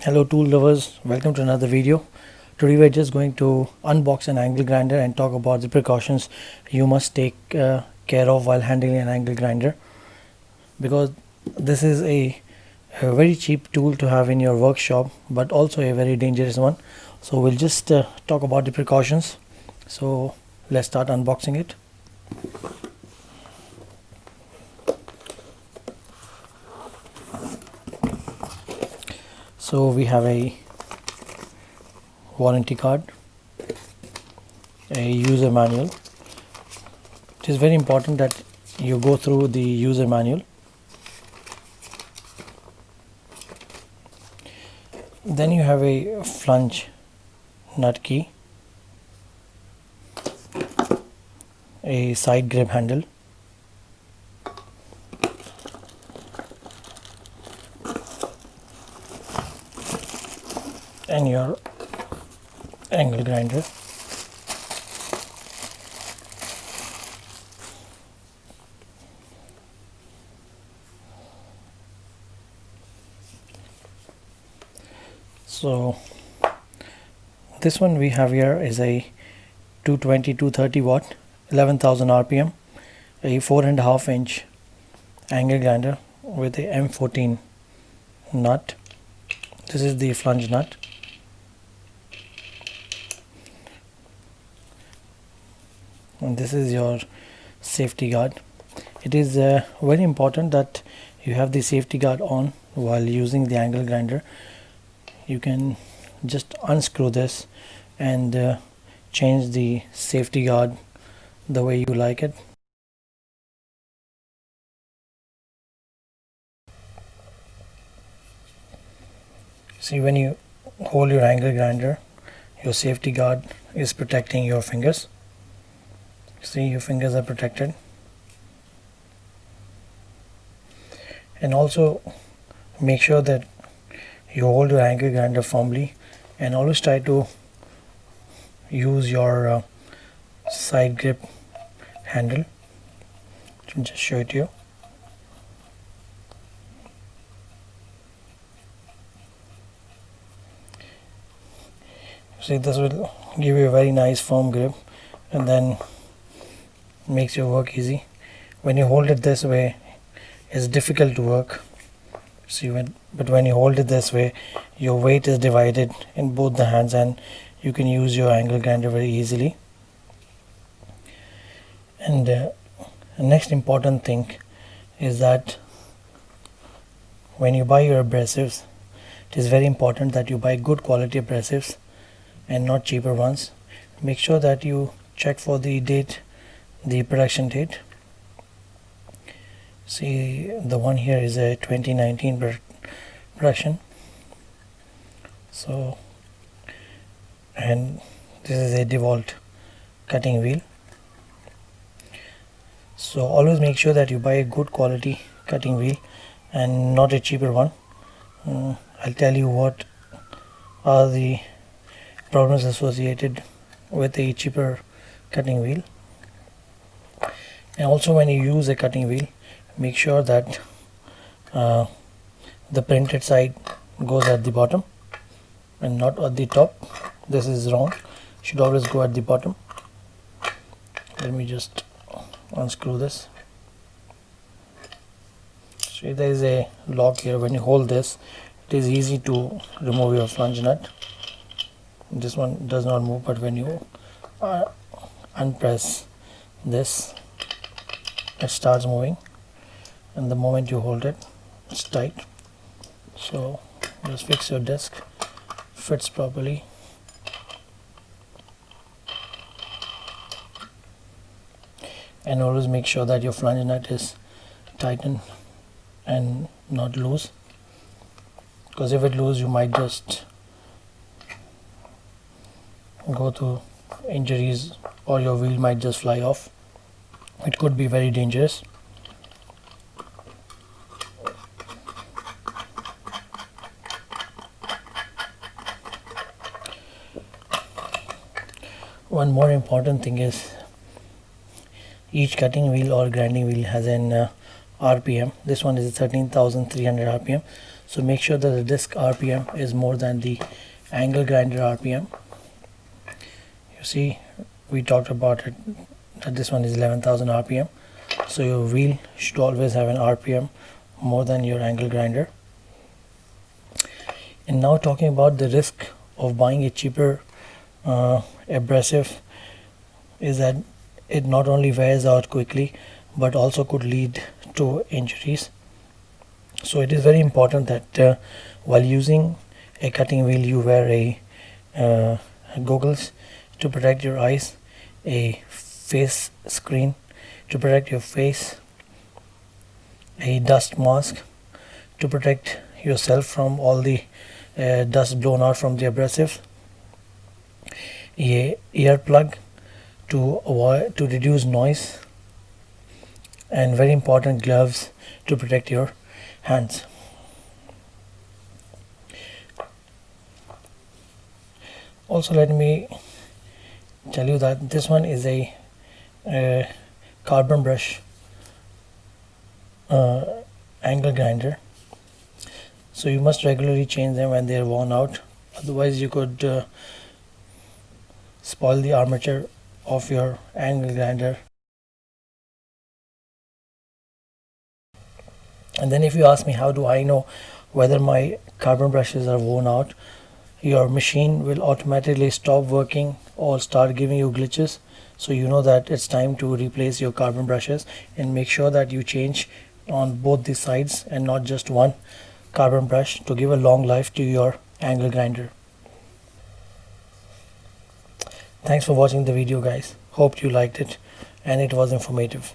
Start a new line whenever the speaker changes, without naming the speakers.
Hello tool lovers, welcome to another video. Today we're just going to unbox an angle grinder and talk about the precautions you must take care of while handling an angle grinder, because this is a very cheap tool to have in your workshop but also a very dangerous one. So we'll just talk about the precautions. So let's start unboxing it. So we have a warranty card, a user manual. It is very important that you go through the user manual. Then you have a flange nut key, a side grip handle, and your angle grinder. So this one we have here is a 220-230 watt 11,000 rpm, a 4.5 inch angle grinder with a M14 nut. This is the flange nut. And this is your safety guard. It is very important that you have the safety guard on while using the angle grinder. You can just unscrew this and change the safety guard the way you like it. See, when you hold your angle grinder, your safety guard is protecting your fingers. See, your fingers are protected. And also make sure that you hold your angle grinder firmly, and always try to use your side grip handle. Let me just show it to you. See, this will give you a very nice firm grip and then makes your work easy. When you hold it this way, it's difficult to work. See, but when you hold it this way, your weight is divided in both the hands and you can use your angle grinder very easily. And the next important thing is that when you buy your abrasives, it is very important that you buy good quality abrasives and not cheaper ones. Make sure that you check for the date, the production date. See, the one here is a 2019 production. So, and this is a DeWalt cutting wheel. So always make sure that you buy a good quality cutting wheel and not a cheaper one. I'll tell you what are the problems associated with a cheaper cutting wheel. And also, when you use a cutting wheel, make sure that the printed side goes at the bottom and not at the top. This is wrong. Should always go at the bottom. Let me just unscrew this. See, there is a lock here. When you hold this, it is easy to remove your flange nut. This one does not move, but when you unpress this, it starts moving, and the moment you hold it, it's tight. So just fix your disc, fits properly. And always make sure that your flange nut is tightened and not loose, because if it loose, you might just go to injuries or your wheel might just fly off. It could be very dangerous. One more important thing is each cutting wheel or grinding wheel has an RPM, this one is 13,300 rpm. So make sure that the disc rpm is more than the angle grinder rpm. You see, we talked about it that this one is 11,000 rpm, so your wheel should always have an rpm more than your angle grinder. And now talking about the risk of buying a cheaper abrasive is that it not only wears out quickly but also could lead to injuries. So it is very important that while using a cutting wheel you wear a goggles to protect your eyes, a face screen to protect your face, a dust mask to protect yourself from all the dust blown out from the abrasive, a earplug to reduce noise, and very important, gloves to protect your hands. Also, let me tell you that this one is a carbon brush angle grinder, so you must regularly change them when they are worn out, otherwise you could spoil the armature of your angle grinder. And then if you ask me how do I know whether my carbon brushes are worn out, your machine will automatically stop working or start giving you glitches, so you know that it's time to replace your carbon brushes. And make sure that you change on both the sides and not just one carbon brush to give a long life to your angle grinder. Thanks for watching the video, guys. Hope you liked it and it was informative.